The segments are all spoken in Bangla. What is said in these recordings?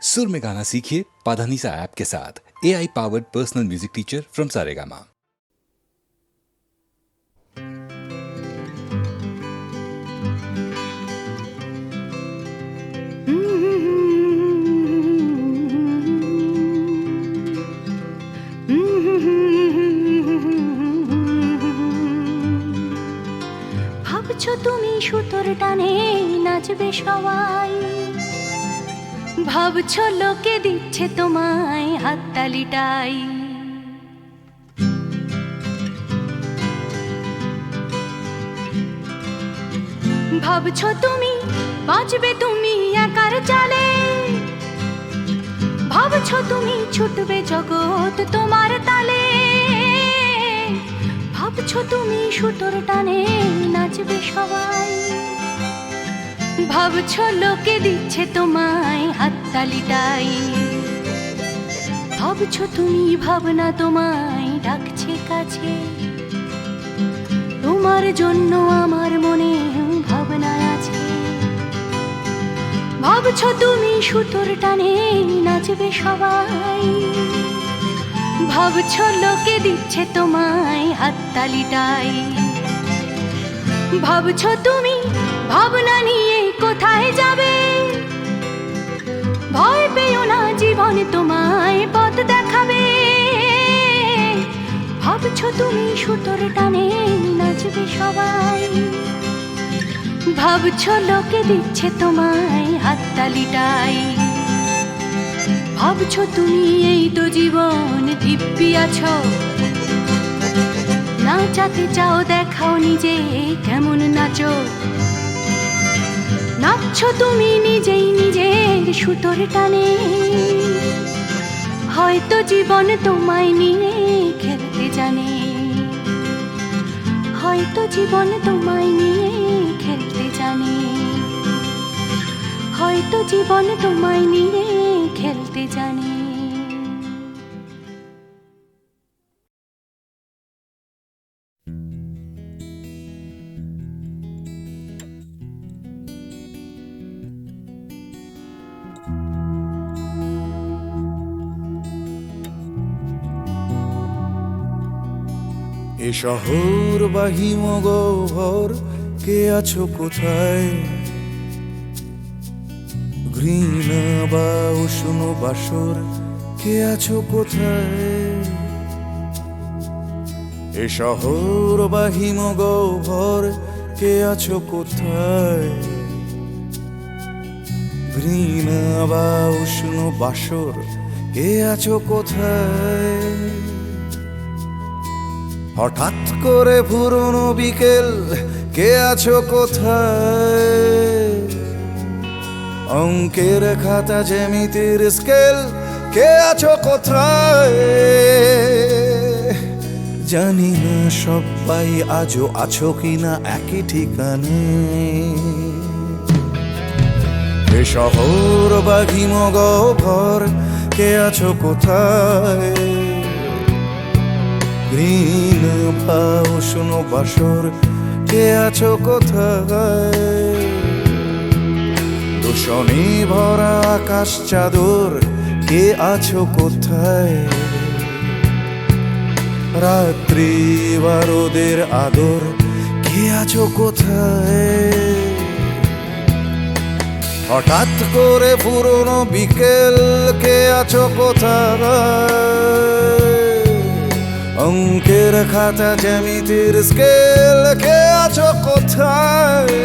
सुर में गाना सीखिए पाधानीसा ऐप के साथ। AI powered personal music teacher from Saregama. ভাবছো তুমি সুতোর টানে নাচবে সবাই, ভাবছো লোকে দিচ্ছে তোমায় হাততালিটাই। ভাবছো তুমি বাঁচবে তুমি একার চালে, ভাবছো তুমি ছুটবে জগৎ তোমার তালে। ভাবছো তুমি সুতোর টানে নাচবে সবাই, ভাবছো লোকে দিচ্ছে তোমায় হাততালিটাই। ভাবছো তুমি ভাবনা তোমায় ডাকছে কাছে, তোমার জন্য আমার মনে ভাবনা আছে। ভাবছো তুমি সুতোর টানে নাচবে সবাই, ভাবছো লোকে দিচ্ছে তোমায় হাততালিটাই। ভাবছো তুমি ভাবনা নিয়ে কোথায় যাবে, ভয় পেও না জীবন তোমায় পথ দেখাবে। ভাবছো তুমি সুতোর টানে নাচবে সবাই, ভাবছো লোকে দিচ্ছে তোমায় হাততালিটাই। ভাবছো তুমি এই তো জীবন দিব্যি আছো, নাচাতে চাও দেখাও নিজে কেমন নাচো। নাচছো তুমি নিজেই নিজের সুতোর টানে, হয়তো জীবন তোমায় নিয়ে খেলতে জানে। হয়তো জীবন তোমায় নিয়ে খেলতে জানে, হয়তো জীবন তোমায় নিয়ে খেলতে জানে। এ শহর বা হিমগহ্বর, কে আছো কোথায়? ঘৃণা বা উষ্ণ বাসর, কে আছো কোথায়? এ শহর বা হিমগহ্বর, কে আছো কোথায়? ঘৃণা বা উষ্ণ বাসর, কে আছো কোথায়? হঠাৎ করে পুরনো বিকেল, কে আছো কোথায়? অঙ্কের খাতা জ্যামিতির স্কেল, কে আছো কোথায়? জানি না সবাই আজও আছো কিনা একই ঠিকানে। এ শহর বা হিমগহ্বর, কে আছো কোথায়? ঘৃণা বা উষ্ণ বাসর, কে আছো কোথায়? দূষণে ভরা আকাশ চাদর, কে আছো কোথায়? রাত্রি বা রোদের আদর, কে আছো কোথায়? হঠাৎ করে পুরনো বিকেল, কে আছো কোথায়? অঙ্কের খাতা জ্যামিতির স্কেল, কে আছো কোথায়?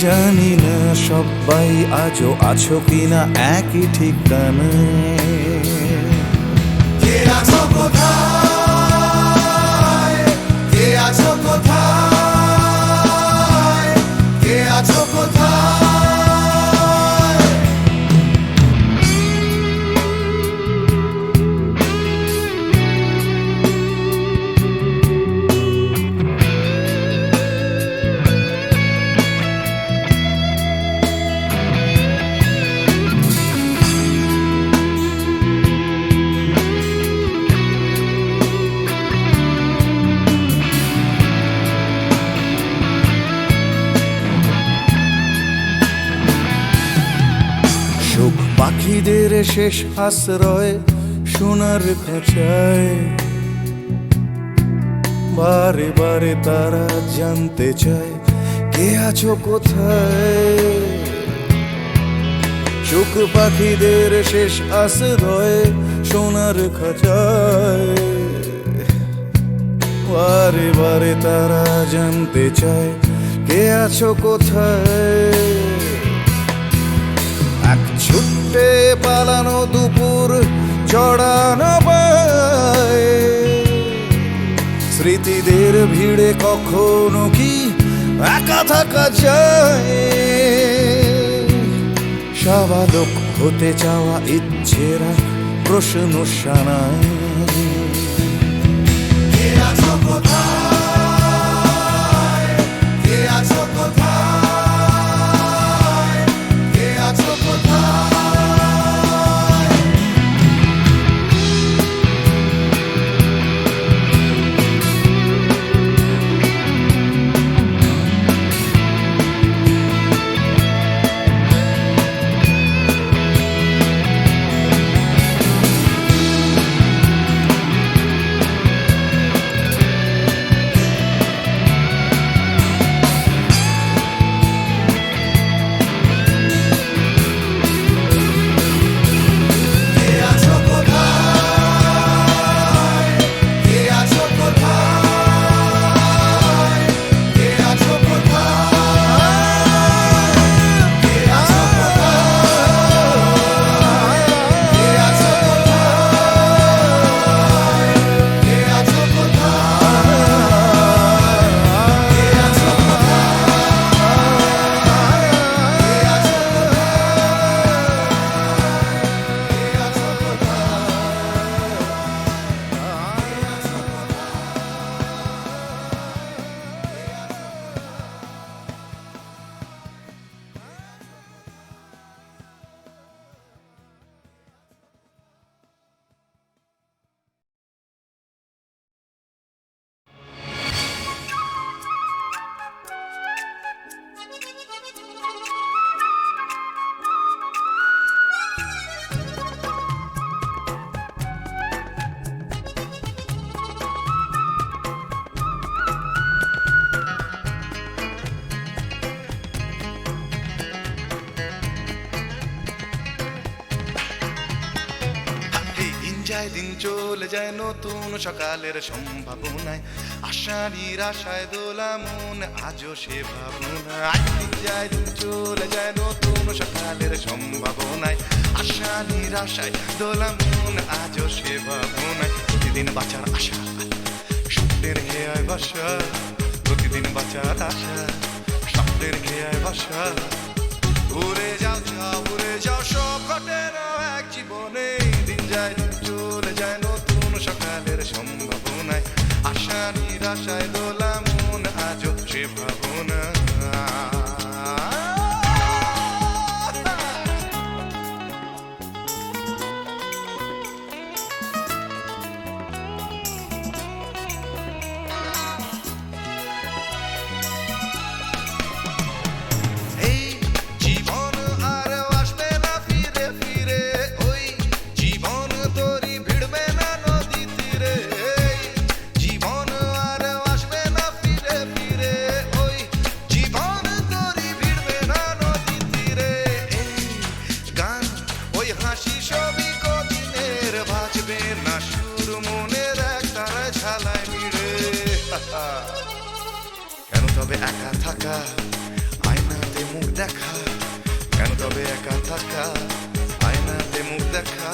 জানি না সবাই আজও আছো কিনা একই ঠিকানায়। কে আছো কোথায়? কে আছো কোথায়? কে আছো কোথায়? শোক পাখিদের শেষ আশ্রয় সোনার খাঁচায়, বারে বারে তারা জানতে চায় কে আছো কোথায়। শোক পাখিদের শেষ আশ্রয় সোনার খাঁচায়, বারে বারে তারা জানতে চায় কে আছো কোথায়। এক ছুটে পালানো দুপুর চড়ানো পায়, স্মৃতিদের ভিড়ে কখনো কি একা থাকা যায়। স্বাভাবিক হতে চাওয়া ইচ্ছেরা প্রশ্ন শানায়, কে আছো কোথায়, কে আছো কোথায়, কে আছো কোথায়। দিন চলে যায় নতুন সকালের সম্ভাবনায়, আশা নিরাশায় দোলা মন আজও সে ভাবনায়। দিন যায় দিন চলে যায় নতুন সকালের সম্ভাবনায়, আশা নিরাশায় দোলা মন আজও সে ভাবনায়। প্রতিদিন বাঁচার আশা স্বপ্নের খেয়ায় বাসা, প্রতিদিন বাঁচার আশা স্বপ্নের খেয়ায় বাসা। উড়ে যাও যাও উড়ে যাও সব ঘটে না এক জীবনে। দিন যায় দিন চলে যায় নতুন সকালের সম্ভাবনায়, আশা নিরাশায় দোলা মন আজও সে ভাবনা। কেন তবে একা থাকা আয়নাতে মুখ দেখা, কেন তবে একা থাকা আয়নাতে মুখ দেখা।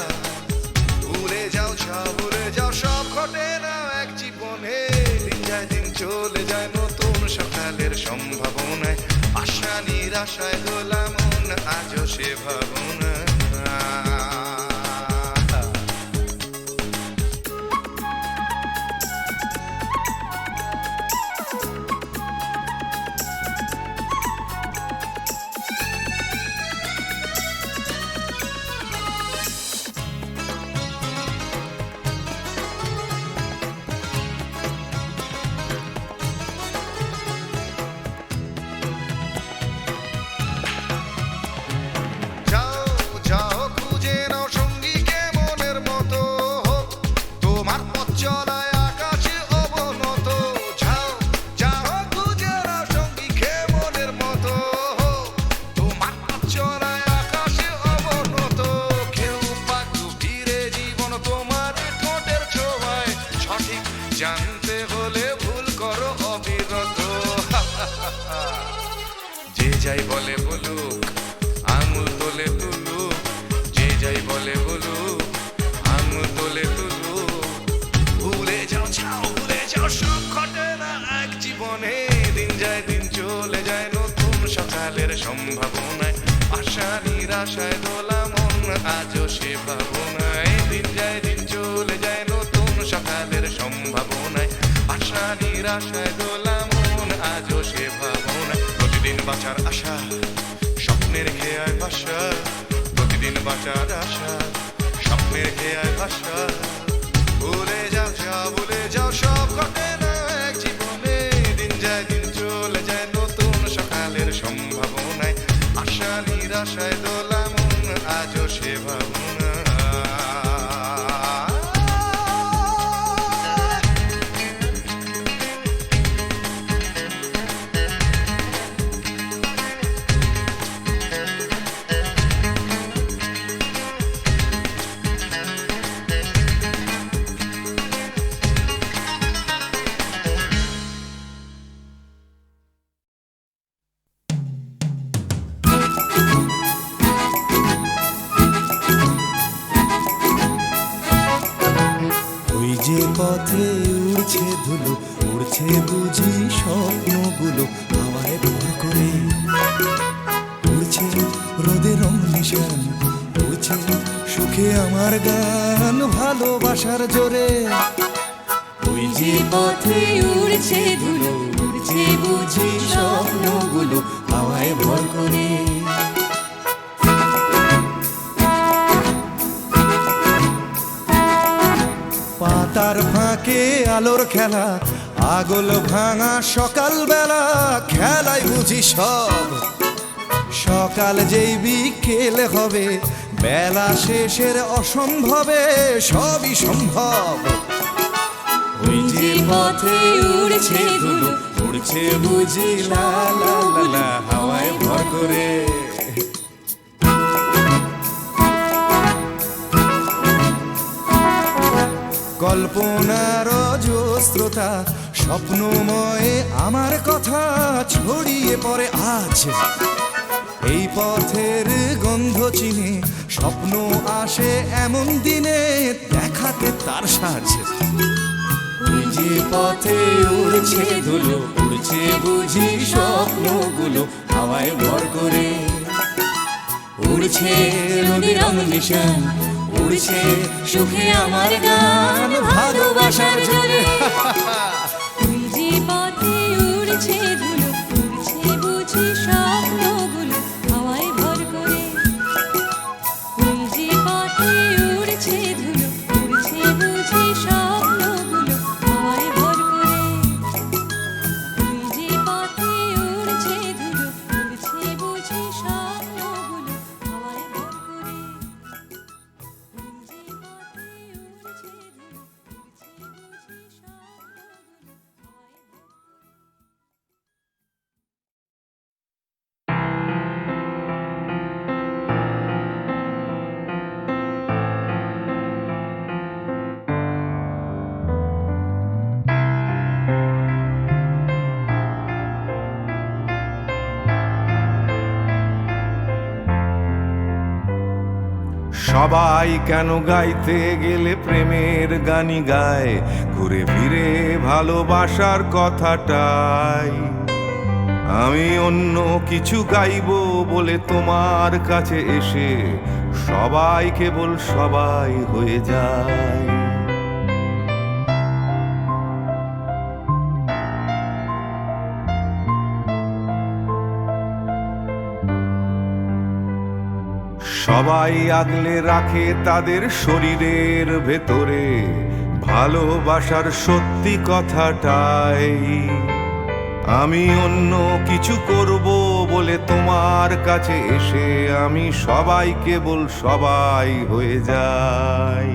উড়ে যাও সব উড়ে যাও সব ঘটে না এক জীবনে। দিন যায় দিন চলে যায় নতুন সকালের সম্ভাবনায়, আশা নিরাশায় দোলা মন আজও সে ভাবনা। যাও সম্ভাবনায়, আশা নিরাশায় দোলা মন আজও সে ভাবনায়। দিন যায় দিন চলে যায় নতুন সকালের সম্ভাবনায়, আশা নিরাশায় দোলা মন আজও সে ভাবনায়। প্রতিদিন বাঁচার আশা স্বপ্নের খেয়ায় ভাষা, প্রতিদিন বাঁচার আশা স্বপ্নের খেয়ায় ভাষা। ভুলে যাও যাও ভুলে যাও সব ঘটে না এক জীবনে, দিন যায় দিন চলে যায় নতুন সকালের সম্ভাবনায়, আশা নিরাশায় দোলা মন আজও সে ভাবনা। ওই যে পথে উড়ছে ধুলো, উড়ছে বুঝি স্বপ্নগুলো হাওয়ায় ভর করে, উড়ছে রোদের রং নিশান, উড়ছে সুখে আমার গান ভালোবাসার জোরে। ওই যে পথে উড়ছে ধুলো, উড়ছে বুঝি স্বপ্নগুলো হাওয়ায় ভর করে। পাতার ফাঁকে আলোর খেলা, আগল ভাঙা সকাল বেলা, খেলায় বুঝি সব সকাল যেই বিকেলে হবে, বেলা শেষের অসম্ভবে সবই সম্ভব। ওই যে পথে উড়ছে ধুলো, উড়ছে বুঝি লা লা লা লা হাওয়ায় ভর করে। কল্পনার অজস্রতা স্বপ্নময় আমার কথা ছড়িয়ে পড়ে আজ, এই পথের গন্ধ চিনে স্বপ্ন আসে এমন দিনে দেখাতে তার সাজ। ওই যে পথে উড়ছে ধুলো, উড়ছে বুঝি স্বপ্নগুলো হাওয়ায় ভর করে, উড়ছে রোদের রং নিশান, উড়ছে সুখে আমার গান ভালোবাসার জোরে। তুই যে পথে উড়ছে ধুলো, উড়ছে বুঝি স্বপ্নগুলো হাওয়ায় ভর করে। তুই যে পথে উড়ছে ধুলো, উড়ছে বুঝি স্বপ্নগুলো হাওয়ায় ভর করে। তুই যে পথে উড়ছে ধুলো, উড়ছে বুঝি স্বপ্নগুলো হাওয়ায় ভর করে। সবাই কেন গাইতে গেলে প্রেমের গানই গায়, ঘুরে ফিরে ভালোবাসার কথাটাই। আমি অন্য কিছু গাইবো বলে তোমার কাছে এসে সবাই কেবল সবাই হয়ে যায়। সবাই আগলে রাখে তাদের শরীরের ভেতরে ভালোবাসার সত্যি কথাটাই। আমি অন্য কিছু করব বলে তোমার কাছে এসে আমি সবাই কেবল সবাই হয়ে যাই।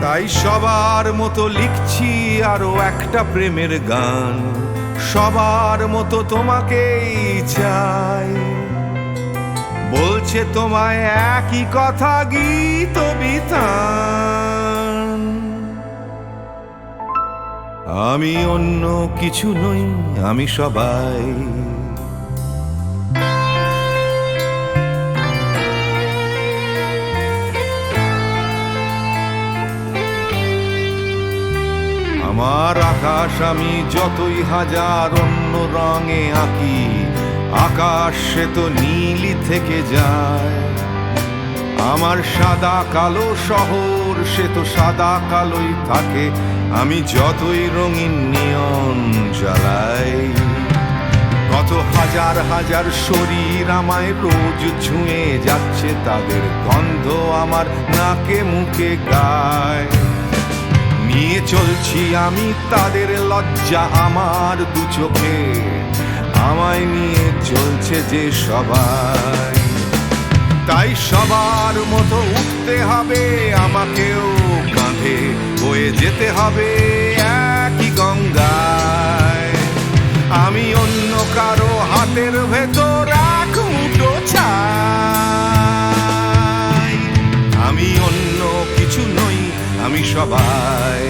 তাই সবার মতো লিখছি আরো একটা প্রেমের গান, সবার মতো তোমাকেই চাই। বলছে তোমায় একই কথা গীত বিতান। আমি অন্য কিছু নই, আমি সবাই। আমার আকাশ আমি যতই হাজার অন্য রঙে আঁকি, আকাশ সে তো নীলই থেকে যায়। আমার সাদা কালো শহর সে তো সাদা কালোই থাকে, আমি যতই রঙিন নিয়ন জ্বালাই। কত হাজার হাজার শরীর আমায় রোজ ছুঁয়ে যাচ্ছে, তাদের গন্ধ আমার নাকে মুখে গায়। নিয়ে চলছি আমি তাদের লজ্জা আমার দু চোখে, আমায় নিয়ে চলছে যে সবাই। তাই সবার মতো উঠতে হবে আমাকেও, কাঁধে বয়ে যেতে হবে একই গঙ্গায়। আমি অন্য কারো হাতের ভেতর এক মুঠো চাই। আমি অন্য কিছু নই, আমি সবাই।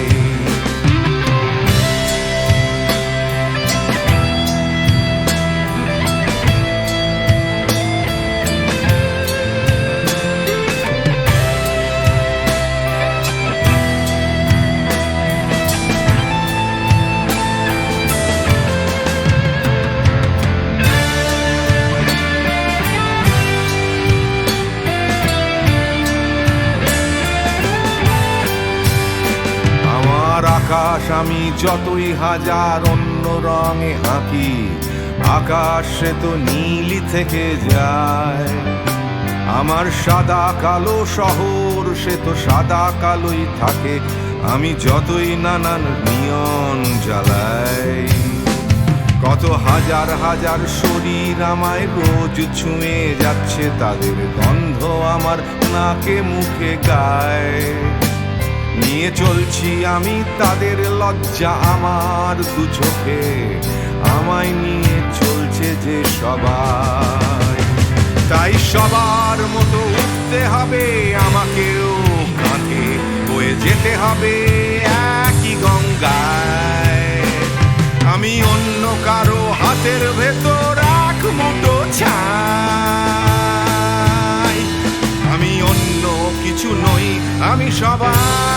আকাশ আমি যতই হাজার অন্য রঙে আঁকি, আকাশ সে তো নীলই থেকে যায়। আমার সাদা কালো শহর সে তো সাদা কালোই থাকে, আমি যতই নানান নিয়ন জ্বালাই। কত হাজার হাজার শরীর আমায় রোজ ছুঁয়ে যাচ্ছে, তাদের গন্ধ আমার নাকে মুখে গায়। নিয়ে চলছি আমি তাদের লজ্জা আমার দু চোখে, আমায় নিয়ে চলছে যে সবাই। তাই সবার মতো উঠতে হবে আমাকেও, কাঁধে বয়ে যেতে হবে একই গঙ্গায়। আমি অন্য কারো হাতের ভেতর এক মুঠো চাই। আমি অন্য কিছু নই, আমি সবাই।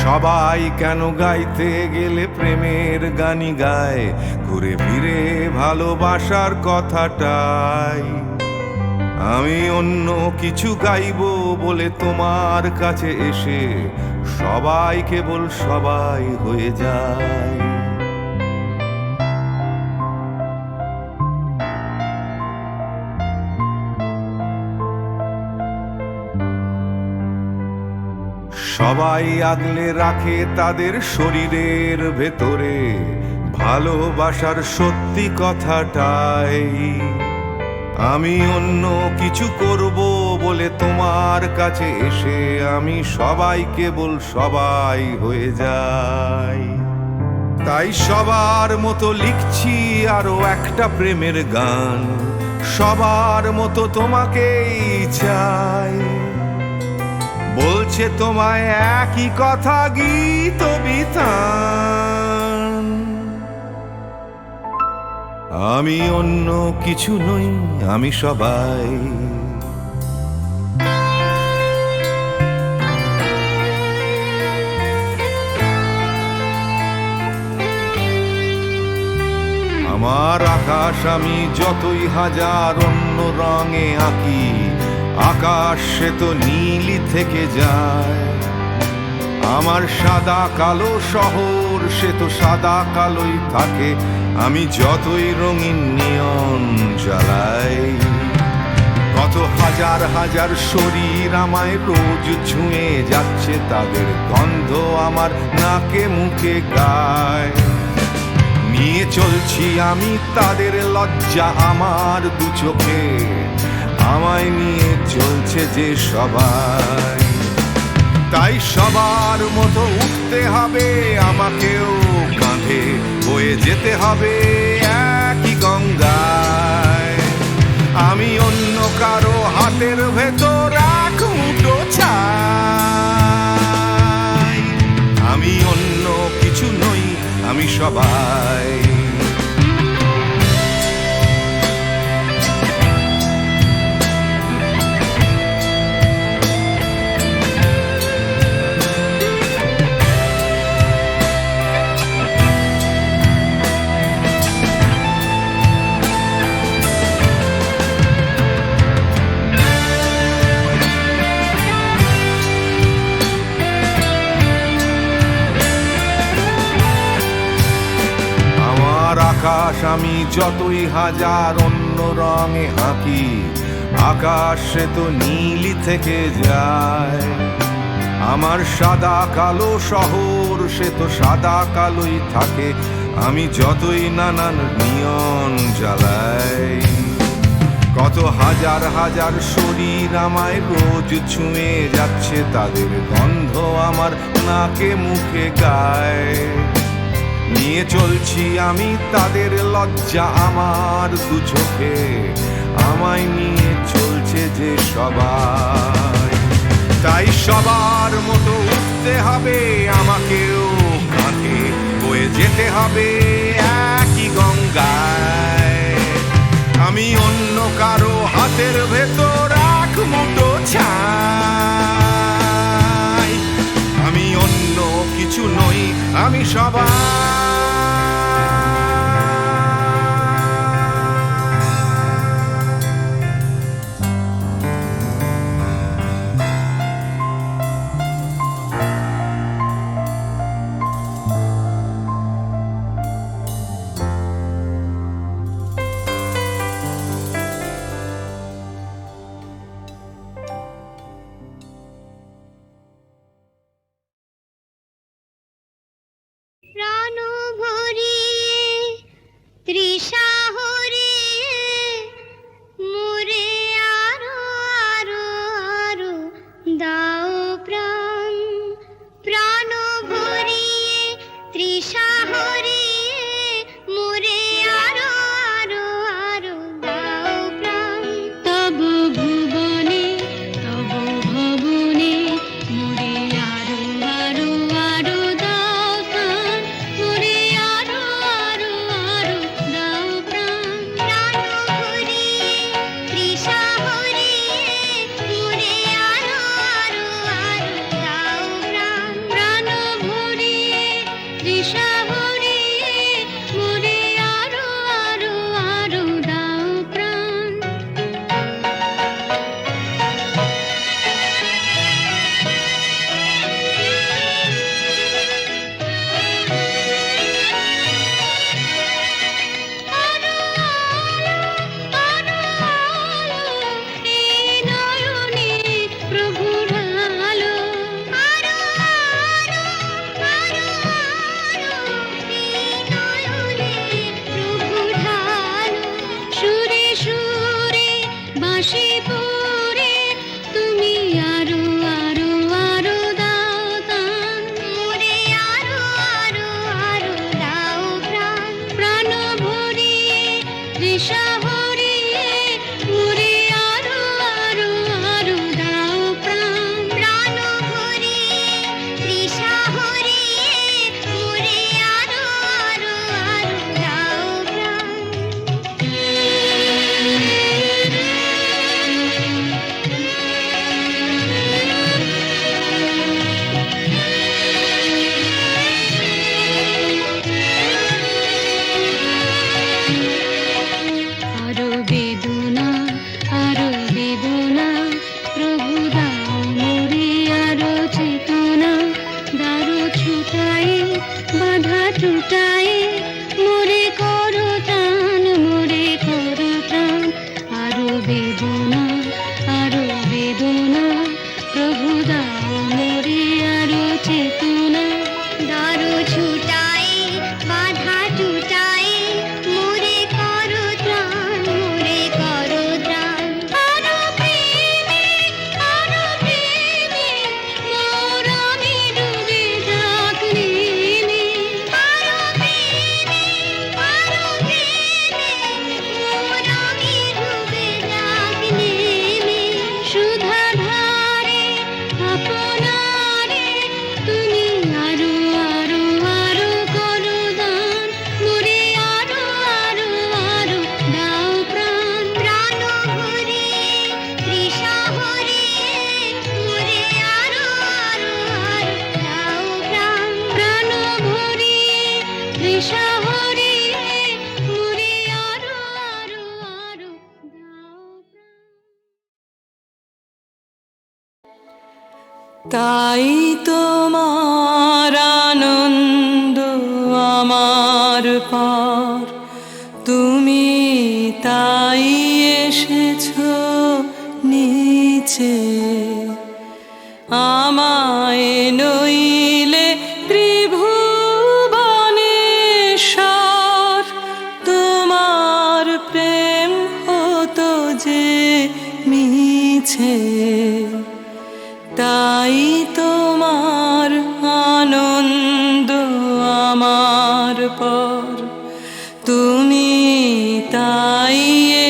সবাই কেন গাইতে গেলে প্রেমের গানই গায়, ঘুরে ফিরে ভালোবাসার কথাটাই। আমি অন্য কিছু গাইবো বলে তোমার কাছে এসে সবাই কেবল সবাই হয়ে যায়। সবাই আগলে রাখে তাদের শরীরের ভেতরে ভালোবাসার সত্যি কথাটাই। আমি অন্য কিছু করব বলে তোমার কাছে এসে আমি সবাই কেবল সবাই হয়ে যাই। তাই সবার মতো লিখছি আরো একটা প্রেমের গান, সবার মতো তোমাকেই চাই। বলছে তোমায় একই কথা গীত বিতান। আমি অন্য কিছু নই, আমি সবাই। আমার আকাশ আমি যতই হাজার অন্য রঙে আঁকি, আকাশ সে তো নীলই থেকে যায়। আমার সাদা কালো শহর সে তো সাদা কালোই থাকে, আমি যতই রঙিন নিয়ন জ্বালাই। কত হাজার হাজার শরীর আমায় রোজ ছুঁয়ে যাচ্ছে, তাদের গন্ধ আমার নাকে মুখে গায়। নিয়ে চলছি আমি তাদের লজ্জা আমার দু চোখে, আমায় নিয়ে চলছে যে সবাই। তাই সবার মতো উঠতে হবে আমাকেও, কাঁধে বয়ে যেতে হবে একই গঙ্গায়। আমি অন্য কারো হাতের ভেতর এক মুঠো ছাই, আমি অন্য কিছু নই, আমি সবাই। আকাশ আমি যতই হাজার অন্য রঙে আঁকি, আকাশ সে তো নীলই থেকে যায়। আমার সাদা কালো শহর সে তো সাদা কালোই থাকে, আমি যতই নানান নিয়ন জ্বালাই। কত হাজার হাজার শরীর আমায় রোজ ছুঁয়ে যাচ্ছে, তাদের গন্ধ আমার নাকে মুখে গায়। নিয়ে চলছি আমি তাদের লজ্জা আমার দু চোখে, আমায় নিয়ে চলছে যে সবাই। তাই সবার মতো উঠতে হবে আমাকেও, কাঁধে বয়ে যেতে হবে একই গঙ্গায়। আমি অন্য কারো হাতের ভেতর এক মুঠো ছাই, আমি অন্য কিছু নই, আমি সবাই। প্রাণ ভরিয়ে তৃষা হরিয়ে মোরে আরো আরো আরো দাও প্রাণ। প্রাণ ভরিয়ে তৃষা হরিয়ে মোরে আরো আরো আরো দাও প্রাণ। তব ভুবনে তব ভবনে মোরে আরো আরো আরো দাও প্রাণ। মোরে আরো আরো আরো দাও প্রাণ। প্রাণ ভরিয়ে তৃষা হরিয়ে মোরে আরো আরো আরো দাও প্রাণ। প্রাণ ভরিয়ে তৃষা হরিয়ে মোরে আরো আরো আরো দাও প্রাণ। আরো আরো আরো এই নয়নে প্রভুর আলো। আরো আরো আরো আরো এই নয়নে প্রভুর আলো। সুরে সুরে বাঁশি পুরে তুমি আরো আরো আরো দাও দান। মোরে আরো আরো আরো দাও প্রাণ। প্রাণ ভরিয়ে তৃষা হরিয়ে মোরে আরো আরো আরো দাও প্রাণ। প্রাণ ভরিয়ে তৃষা হরিয়ে মোরে আরো আরো আরো দাও প্রাণ। আরো বেদনা আরো বেদনা প্রভু দাও মোরে আরো চেতনা। দারু ছুটাই বাধা টুটাই মোরে করো টান মোরে করো টান। আরো বেদনা প্রভু দাও মোরে আরো চেতনা। দারু ছুটাই বাধা টুটাই তাই তোমার আনন্দ আমার পর, তুমি তাই এসেছো নিচে। আমায় নইলে ত্রিভুবনেশ্বর, তোমার প্রেম হতো যে মিছে। তাই তোমার আনন্দ আমার পর, তুমি তাই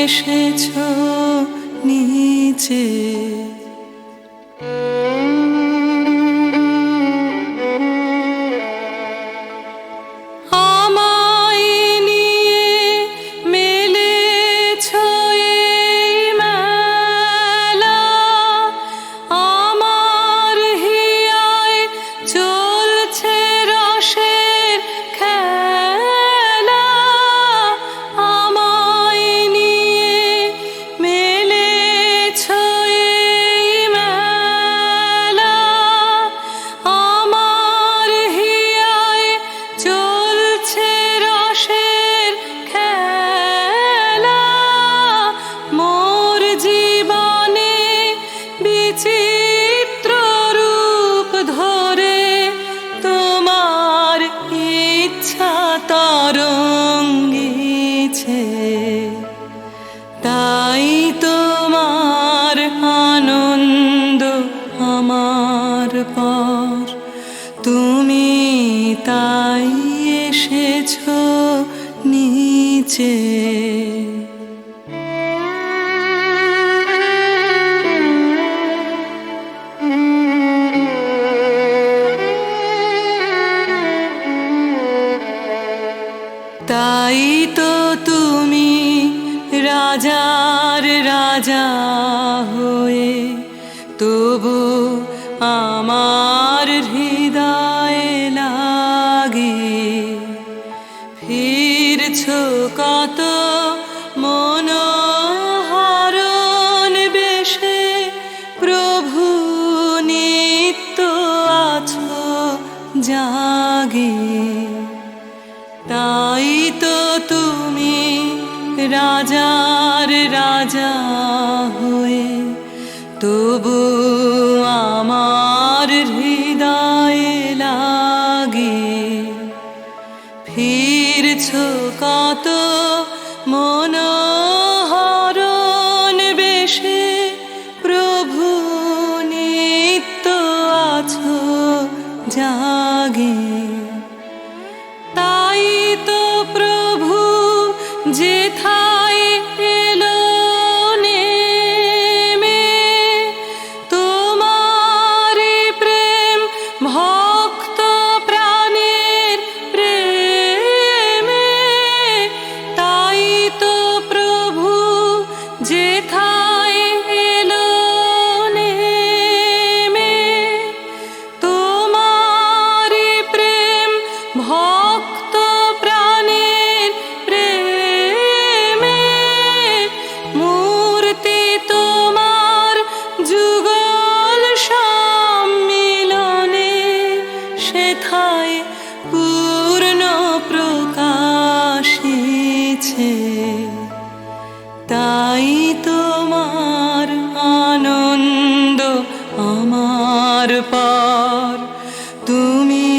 এসেছো নিচে। আমায় নিয়ে মেলেছো এই মেলা, আমার হিয়ায় চলছে রসের খেলা। আমায় নিয়ে মেলেছো এই মেলা, আমার হিয়ায় চলছে রসের খেলা। মোর জীবনে বিচিত্র রূপ ধরে, তোমার ইচ্ছা তরঙ্গিছে। তাই তোমার আনন্দ আমার পর, তুমি তাই এসেছো নিচে। তাই তো তুমি রাজার রাজা হয়ে, তবু আমার হৃদয়ে লাগে। ফিরছো কত মনোহরণ বেশে, প্রভু নিত্য আছো জাগে। তাই তো তুমি রাজার রাজা হয়ে, তবু আমার হৃদয়ে লাগে। ফিরছো কত মনোহরণ বেশে, প্রভু নিত্য আছো জাগে। তাই তো প্রভু যেথায় এলো নেমে, তোমার প্রেম ভক্ত প্রাণের প্রেমে। তাই তো প্রভু যেথায় এলো নেমে, তোমার প্রেম ভক্ত প্রাণের প্রেমে। মূর্তি তোমার যুগল সম্মিলনে, সেথায় পূর্ণ প্রকাশিছে। তাই তোমার আনন্দ আমার পর, তুমি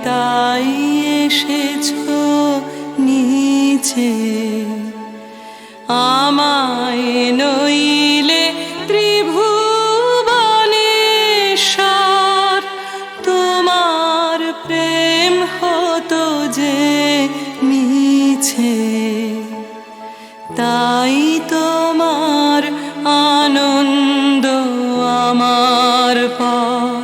তাই এসেছো নিচে। আমায় নইলে ত্রিভুবনেশ্বর, তোমার প্রেম হতো যে মিছে। তাই তোমার আনন্দ আমার পর,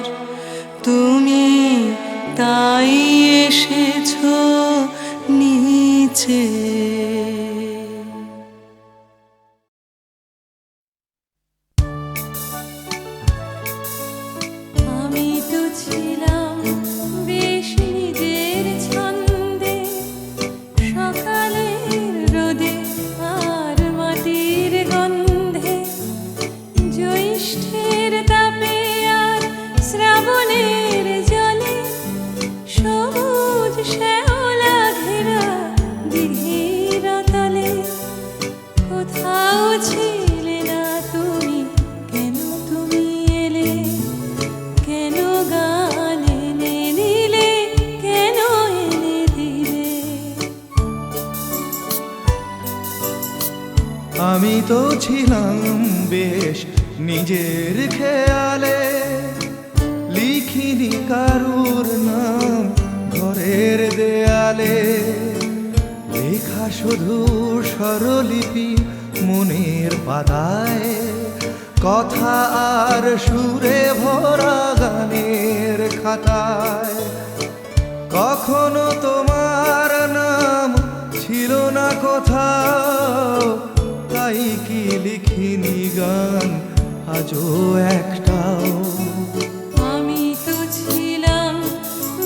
ছিলাম বেশ নিজের খেয়ালে, লিখিনি কারুর নাম ঘরের দেয়ালে, লেখা শুধু স্বরলিপি মনের পাতায়, কথা আর সুরে ভরা গানের খাতায়। কখনো তোমার নাম ছিল না কোথাও, তাই কি লিখিনি গান আজও একটাও। আমি তো ছিলাম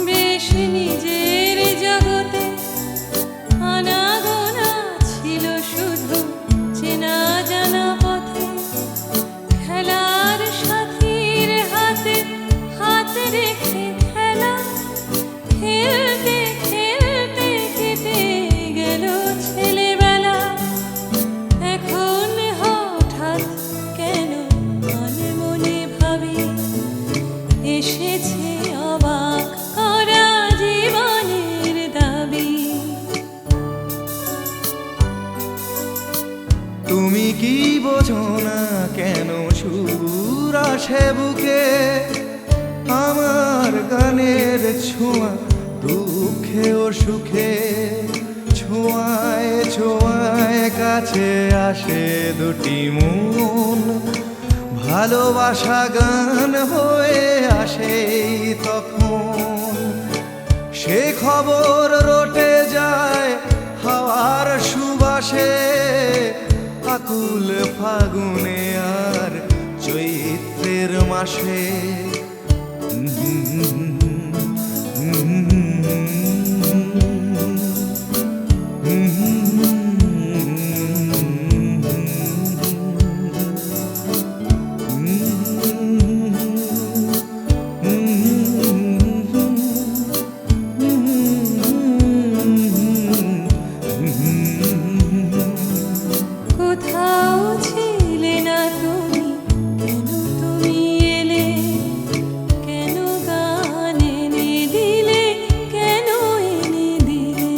বেশ নিজের জগতে, আনাগোনা ছিল শুধু চেনা জানা পথে, খেলার সাথীর হাতে হাত রেখে খেলা, খেলতে খেলতে কেটে গেল ছেলেবেলা। এখন হঠাৎ কেন মনে মনে ভাবি এসেছে অবাক করা জীবনের দাবি। তুমি কি বোঝো না কেন সুর আসে বুকে, আমার গানের ছোঁয়া দুঃখে ও সুখে, ছোঁয়ায় ছোঁয়ায় কাছে আসে দুটি মন, ভালোবাসা গান হয়ে আসে তখন। সে খবর রটে যায় হাওয়ার সুবাসে, আকুল ফাগুনে আর চৈত্রের মাসে। কোথাও ছিলে না তুমি, কেন তুমি এলে, কেন গান এনে দিলে, কেন এনে দিলে।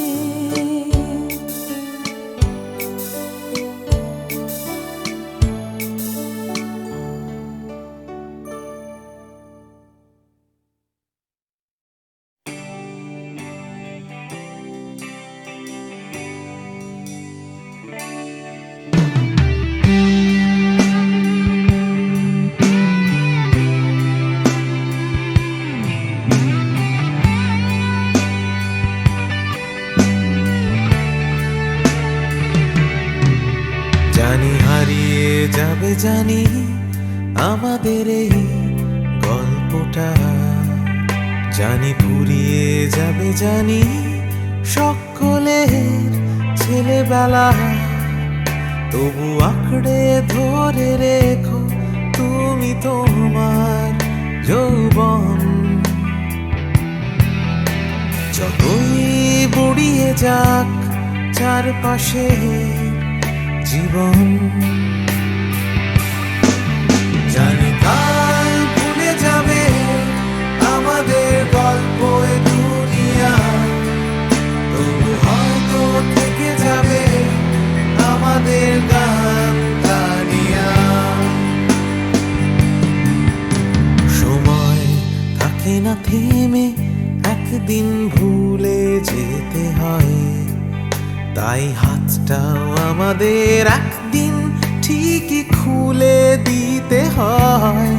জানি হারিয়ে যাবে, জানি আমাদের এই গল্পটা, জানি ফুরিয়ে যাবে, জানি সকলের ছেলেবেলা। তবু আঁকড়ে ধরে রেখো তুমি তোমার যৌবন, যতই বুড়িয়ে যাক চারপাশে জীবন। জানি কাল ভুলে যাবে আমাদের গল্প এ দুনিয়া, তবু হয়তো থেকে যাবে আমাদের গান গানিয়া। সময় থাকে না থেমে, একদিন ভুলে যেতে হয়, তাই হাতটাও আমাদের একদিন ঠিকই খুলে দিতে হয়।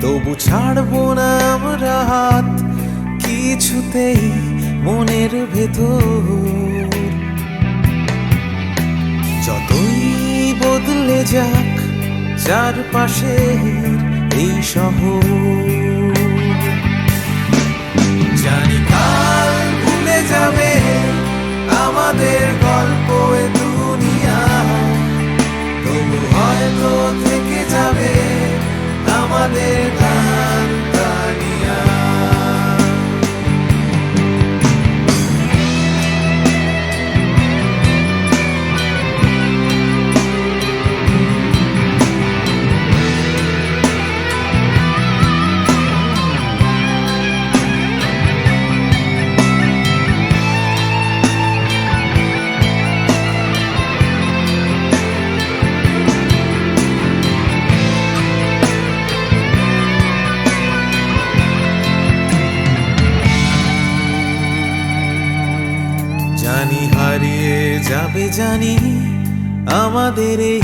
তবু ছাড়বো না আমরা হাত কিছুতেই মনের ভেতর, যতই বদলে যাক চারপাশের এই শহর। জানি কাল ভুলে যাবে আমাদের গল্প এ দুনিয়া, তবু হয়তো থেকে যাবে আমাদের গান গানিয়া। জানি আমাদের এই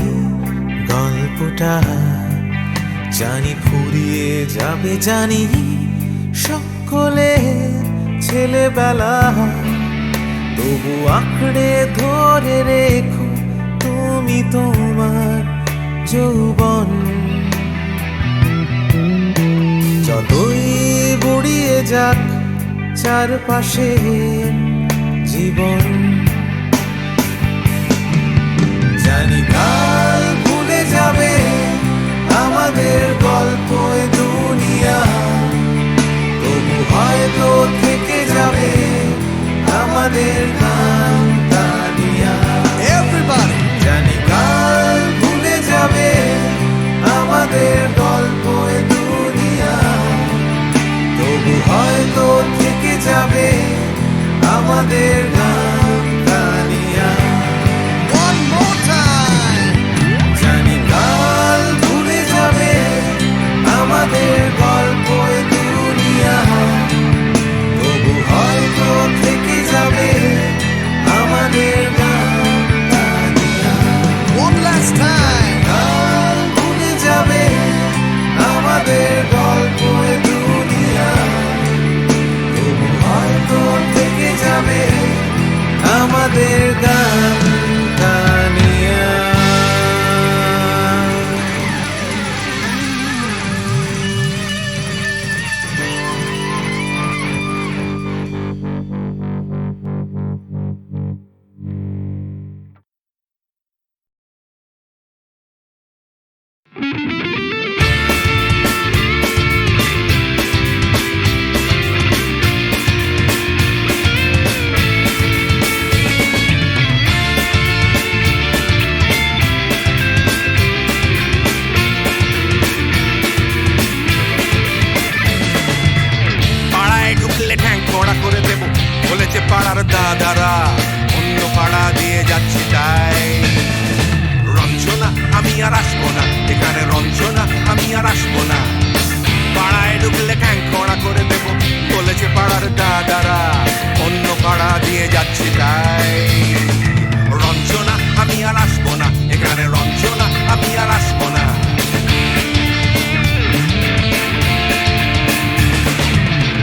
গল্পটা জানি ফুরিয়ে যাবে, জানি সকলে ছেলেবেলা, তবু আঁকড়ে ধরে রেখো তুমি তোমার যৌবন। যতই বুড়িয়ে যাক চারপাশে জীবন, জানি কাল ভুলে যাবে আমাদের গল্প এ দুনিয়া, তবু হয়তো থেকে যাবে আমাদের গান তানিয়া। Everybody! জানি কাল ভুলে যাবে আমাদের গল্প এ দুনিয়া, তবু হয়তো থেকে যাবে আমাদের গান তানিয়া। One more time! জানি কাল ভুলে যাবে আমাদের গল্প এ দুনিয়া, তবু হয়তো থেকে যাবে আমাদের গান তানিয়া। One last time! কাল ভুলে যাবে আমাদের গল্প এ দুনিয়া, তবু হয়তো থেকে যাবে আমাদের গান তানিয়া। পাড়ায় ঢুকলে ঠ্যাং কড়া করে দেব বলেছে পাড়ার দাদারা, অন্য পাড়া দিয়ে যাচ্ছি তাই। রঞ্জনা আমি আর আসবো না, এখানে রঞ্জনা আমি আর আসবো না। পাড়ায় ঢুকলে ঠ্যাং কড়া করে দেব বলেছে পাড়ার দাদারা, অন্য পাড়া দিয়ে যাচ্ছি তাই। রঞ্জনা আমি আর আসবো না, এখানে রঞ্জনা আমি আর আসবো না।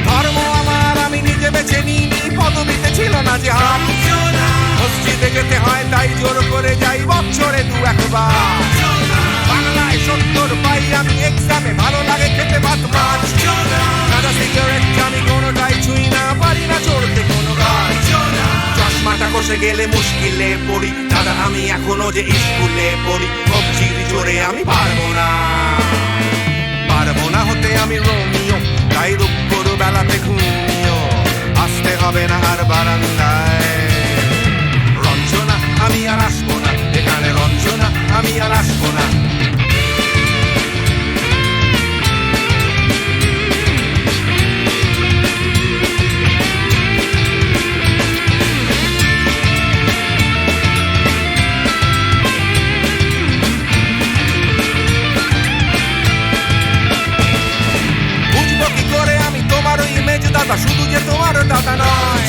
ধর্ম আমার আমি নিজে বেছে নিইনি, পদবিতে ছিল না যে হাত। মসজিদে যেতে হয় তাই জোর করে যাই বছরে দু একবার। বাংলায় 70 পাই আমি এক্সামে, ভালো লাগে খেতে ভাত মাছ। সাদা সিগারেট আমি কোনোটাই ছুঁই না, পারি না চড়তে কোনো গাছ। চশমাটা কষে গেলে মুশকিলে পড়ি, দাদা আমি এখনো যে স্কুলে পড়ি। কবজির জোরে আমি পারবো না, পারবো না হতে আমি রোমিও, তাই দুপুর বেলাতে ঘুমিও আসতে হবে না আর বারান্দায়। রঞ্জনা আমি আর আসবো না, এখানে রঞ্জনা আমি আর আসবো না। বুঝবো কি করে আমি তোমার ইমেজ দাদা, শুধু যে তোমার দাদা নয়,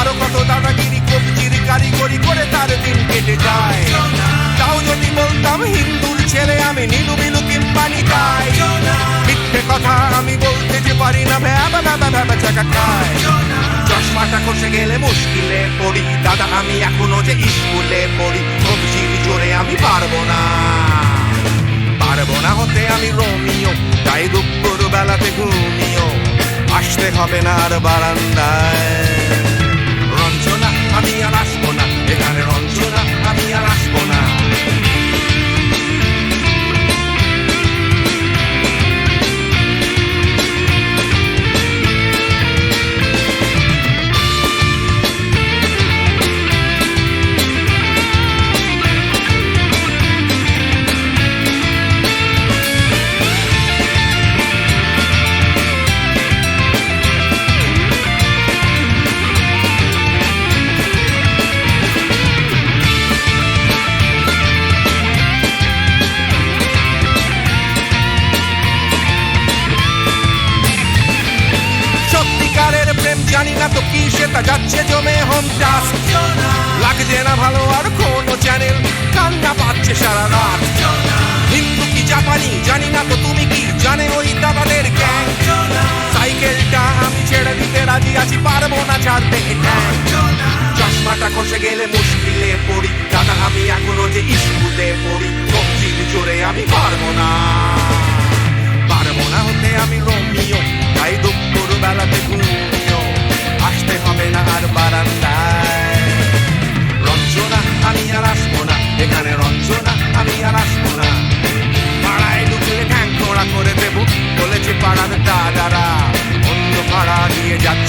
আরো কত দাদাগিরি কবজির কারিগরি করে তার দিন কেটে যায়। তাও যদি বলতাম হিন্দুর ছেলে আমি, নীলু বিলু কিংবা নিতাই। মিথ্যে কথা আমি বলতে যে পারি না, ভ্যাবা ভ্যাবা ভ্যাবা চাকা খায়। চশমাটা খসে গেলে মুশকিলে পড়ি, দাদা আমি এখনো যে স্কুলে পড়ি। কবজির জোরে আমি পারবো না, পারবো না হতে আমি রোমিও, তাই দুপুর বেলাতে ঘুমিও আসতে হবে না আর বারান্দায়। রঞ্জনা আমি আর আসবো না, এখানে রঞ্জনা আমি আর আসবো না। মাথা যাচ্ছে জমে হোম টাস্ক, লাগছে না ভালো আর কোনো চ্যানেল, কান্না পাচ্ছে সারা রাত। হিন্দু কি জাপানি জানি না, তো তুমি কি জানে ওই দাবাদের গ্যাং? সাইকেলটা আমি ছেড়ে দিতে রাজি আছি, পারবো না ছাড়তে এটা। চশমাটা খসে গেলে মুশকিলে পড়ি, দাদা আমি এখনো যে স্কুলে পড়ি, কবজির জোরে আমি পারবো না, পারবো না হতে আমি রোমিও, তাই দুপুর বেলাতে ঘুমিও, আসতে হবে না আর বারান্দায়। রঞ্জনা আমি আর আসবো না এখানে, রঞ্জনা আমি আর আসবো না, পাড়ায় ঢুকলে ঠ্যাং খোঁড়া করে দেবো বলেছে পাড়ার দাদারা, অন্য পাড়া দিয়ে যাচ্ছে